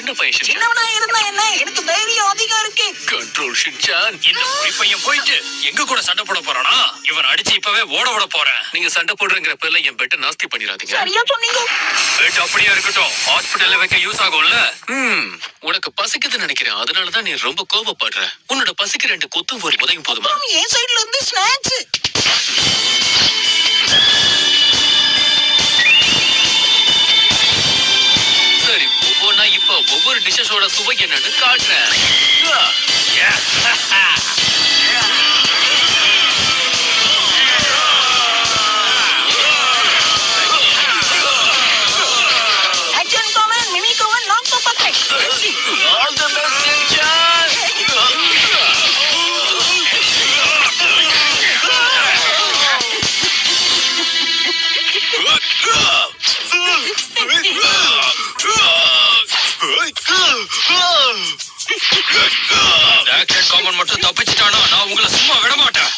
சின்ன பையன். சின்னவனா இருந்தா என்ன, எனக்கு தைரியம் அதிகம் இருக்கு. Control Shinchan. இந்த பொடி பையன் போயிட்டு எங்க கூட சண்டை போட போறானா? இவன் அடிச்சு இப்பவே ஓட விட போறேன். நீங்க சண்டை போடுறங்கிற பேர்ல என் பெட்டை நாஸ்தி பண்ணிடாதீங்க. சரியா சொன்னீங்க. பெட் அப்படியே இருக்கட்டும், ஹாஸ்பிடல்ல வைக்க யூஸ் ஆகும்ல. உனக்கு பசிக்குதுன்னு நினைக்கிறேன், அதனாலதான் நீ ரொம்ப கோபப்படுற. உன்னோட பசிக்கு 2 கொத்தும் ஒரு உதயம் போதுமா? என் சைடுல இருந்து ஸ்நாக்ஸ். சரி, ஒவ்வொன்னா இப்ப ஒவ்வொரு டிஷஸோட சுவை என்னன்னு காட்டுறேன். ஆக்ஷன் காமன், மினி காமன், நான் தான் பக்கை. All the best, Shinchan. Action common மட்டும் தப்பிச்சிட்டானா நான் உங்களை சும்மா விட மாட்டேன்.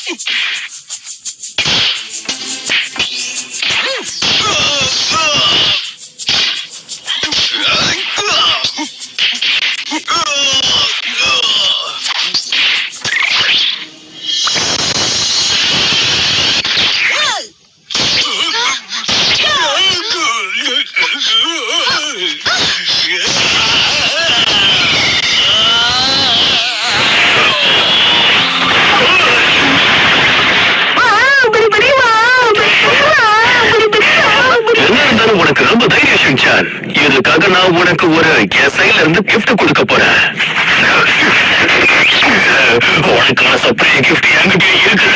உனக்கு ரொம்ப தைரியம் ஷின்சான். இதுக்காக நான் உனக்கு ஒரு என் சைடுல இருந்து கிஃப்ட் கொடுக்க போறேன். உனக்கான சர்ப்ரைஸ் கிஃப்ட் என்கிட்ட இருக்கு.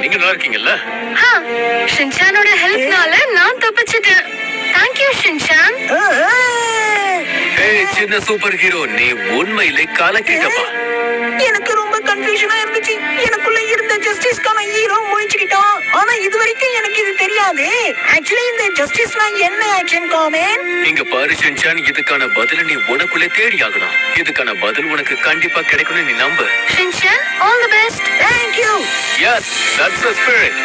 நீங்க நல்லா இருக்கீங்கல்ல? ஷின்சானோட ஹெல்ப்னால நான் தப்பிச்சிட்டேன். Thank you Shinchan. ஏய் சின்ன சூப்பர் ஹீரோ, நீ உண்மையிலே கலக்கிட்டப்பா. எனக்கு ரொம்ப கன்ஃபியூஷனா இருந்துச்சு. எனக்குள்ள இருந்த ஜஸ்டிஸ்கான ஹீரோ முடிச்சுக்கிட்டான். ஆனா இதுவரைக்கும் எனக்கு இது தெரியாது. ஆக்சுவலி இந்த ஜஸ்டிஸ்னா என்ன ஆக்ஷன் காமன்? இங்க பாரு ஷின்சான், இதுக்கான பதில நீ உனக்குள்ளே தேடி ஆகணும். இதுக்கான பதில் உனக்கு கண்டிப்பா கிடைக்கும்னு நீ நம்பு. Shinchan, all the best. Thank you. Yes, that's the spirit.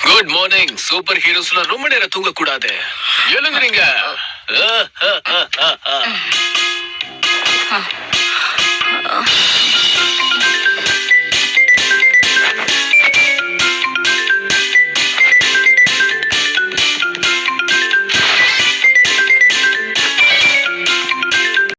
Good morning. Super ஹீரோஸ்ல ரொம்ப நேரம் தூங்க கூடாது. எழுந்துறீங்க.